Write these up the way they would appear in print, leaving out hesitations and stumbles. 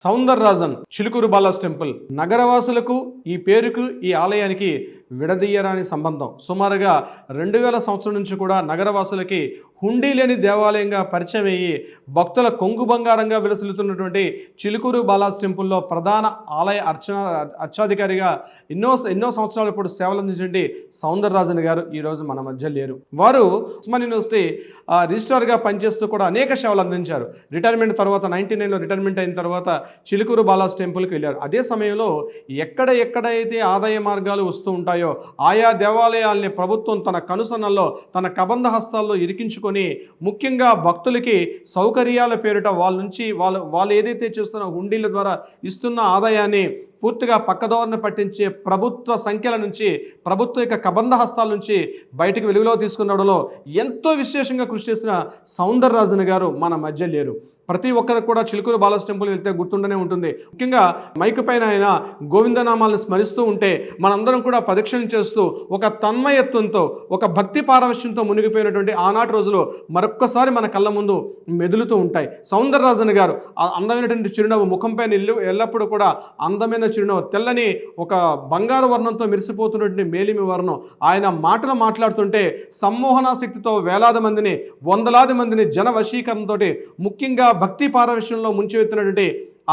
Soundararajan Chilukuru Bala's temple నగరవాసులకు ఈ పేరుకు ఈ ఆలయానికి విడదీయరాని సంబంధం. సుమారుగా 2000 సంవత్సరం నుంచి కూడా నగరవాసులకి హుండీ లేని దేవాలయంగా పరిచయం అయ్యి భక్తుల కొంగు బంగారంగా విలసిల్లుతున్నటువంటి చిలుకూరు బాలాస్ టెంపుల్లో ప్రధాన ఆలయ అర్చాధికారిగా ఎన్నో సంవత్సరాలు ఇప్పుడు సేవలు అందించండి సౌందరరాజన్ గారు ఈరోజు మన మధ్య లేరు. వారు ఉస్మాన్ యూనివర్సిటీ రిజిస్ట్రార్గా పనిచేస్తూ కూడా అనేక సేవలు అందించారు. రిటైర్మెంట్ తర్వాత 99లో రిటైర్మెంట్ అయిన తర్వాత చిలుకూరు బాలాస్ టెంపుల్కి వెళ్ళారు. అదే సమయంలో ఎక్కడైతే ఆదాయ మార్గాలు వస్తూ ఉంటాయో ఆయా దేవాలయాల్ని ప్రభుత్వం తన కనుసన్నల్లో తన కబంధ హస్తాల్లో ఇరికించుకొని ముఖ్యంగా భక్తులకి సౌకర్యాల పేరిట వాళ్ళ నుంచి వాళ్ళు ఏదైతే చేస్తున్న హుండీల ద్వారా ఇస్తున్న ఆదాయాన్ని పూర్తిగా పక్కదోరణ పట్టించే ప్రభుత్వ సంఖ్యల నుంచి ప్రభుత్వ యొక్క కబంధ హస్తాల నుంచి బయటకు వెలుగులో తీసుకున్నడంలో ఎంతో విశేషంగా కృషి చేసిన సౌందరరాజన్ గారు మన మధ్య లేరు. ప్రతి ఒక్కరికి కూడా చిలుకూరు బాలాస్ టెంపుల్ వెళ్తే గుర్తుండనే ఉంటుంది. ముఖ్యంగా మైకు పైన ఆయన గోవిందనామాలను స్మరిస్తూ ఉంటే మనందరం కూడా ప్రదక్షిణ చేస్తూ ఒక తన్మయత్వంతో ఒక భక్తి పారవశ్యంతో మునిగిపోయినటువంటి ఆనాటి రోజులు మరొక్కసారి మన కళ్ళ ముందు మెదులుతూ ఉంటాయి. సౌందరరాజన్ గారు అందమైనటువంటి చిరునవ్వు ముఖంపైన ఎల్లప్పుడూ కూడా అందమైన చిరునవ్వు, తెల్లని ఒక బంగారు వర్ణంతో మెరిసిపోతున్నటువంటి మేలిమి వర్ణం. ఆయన మాటలు మాట్లాడుతుంటే సమ్మోహనాశక్తితో వేలాది మందిని వందలాది మందిని జన వశీకరణతో ముఖ్యంగా భక్తి పారవశ్యంలో ముంచెత్తినటువంటి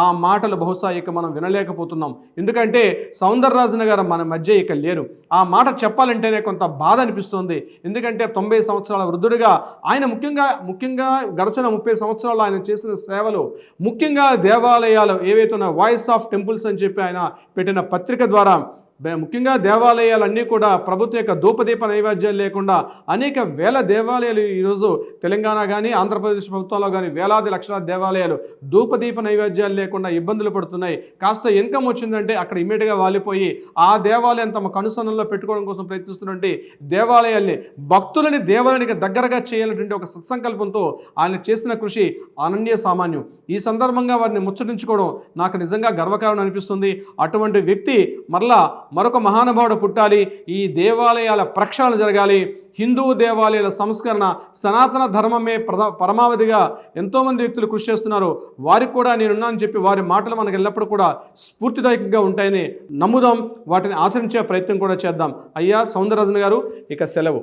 ఆ మాటలు బహుశా ఇక మనం వినలేకపోతున్నాం. ఎందుకంటే సౌందరరాజన్ గారు మన మధ్య ఇక లేరు. ఆ మాట చెప్పాలంటేనే కొంత బాధ అనిపిస్తుంది. ఎందుకంటే 90 సంవత్సరాల వృద్ధుడిగా ఆయన ముఖ్యంగా గడిచిన 30 సంవత్సరాలు ఆయన చేసిన సేవలు, ముఖ్యంగా దేవాలయాలు ఏవైతే వాయిస్ ఆఫ్ టెంపుల్స్ అని చెప్పి ఆయన పెట్టిన పత్రిక ద్వారా ముఖ్యంగా దేవాలయాలన్నీ కూడా ప్రభుత్వ యొక్క ధూపదీప నైవేద్యాలు లేకుండా అనేక వేల దేవాలయాలు ఈరోజు తెలంగాణ కానీ ఆంధ్రప్రదేశ్ ప్రభుత్వంలో కానీ వేలాది లక్షల దేవాలయాలు ధూపదీప నైవేద్యాలు లేకుండా ఇబ్బందులు పడుతున్నాయి. కాస్త ఇన్కమ్ వచ్చిందంటే అక్కడ ఇమ్మీడియట్గా వాలిపోయి ఆ దేవాలయం తమ కనుసన్నల్లో పెట్టుకోవడం కోసం ప్రయత్నిస్తున్నటువంటి దేవాలయాల్ని భక్తులని దేవాలయానికి దగ్గరగా చేయాలనేటువంటి ఒక సత్సంకల్పంతో ఆయన చేసిన కృషి అనన్య సామాన్యం. ఈ సందర్భంగా వారిని ముచ్చటించుకోవడం నాకు నిజంగా గర్వకారణం అనిపిస్తుంది. అటువంటి వ్యక్తి మరొక మహానుభావుడు పుట్టాలి, ఈ దేవాలయాల ప్రక్షాళన జరగాలి, హిందూ దేవాలయాల సంస్కరణ, సనాతన ధర్మమే పరమావధిగా ఎంతోమంది వ్యక్తులు కృషి చేస్తున్నారు. వారికి కూడా నేనున్నానని చెప్పి వారి మాటలు మనకు ఎల్లప్పుడూ కూడా స్ఫూర్తిదాయకంగా ఉంటాయని నమ్ముదాం. వాటిని ఆచరించే ప్రయత్నం కూడా చేద్దాం. అయ్యా సౌందరరాజన్ గారు, ఇక సెలవు.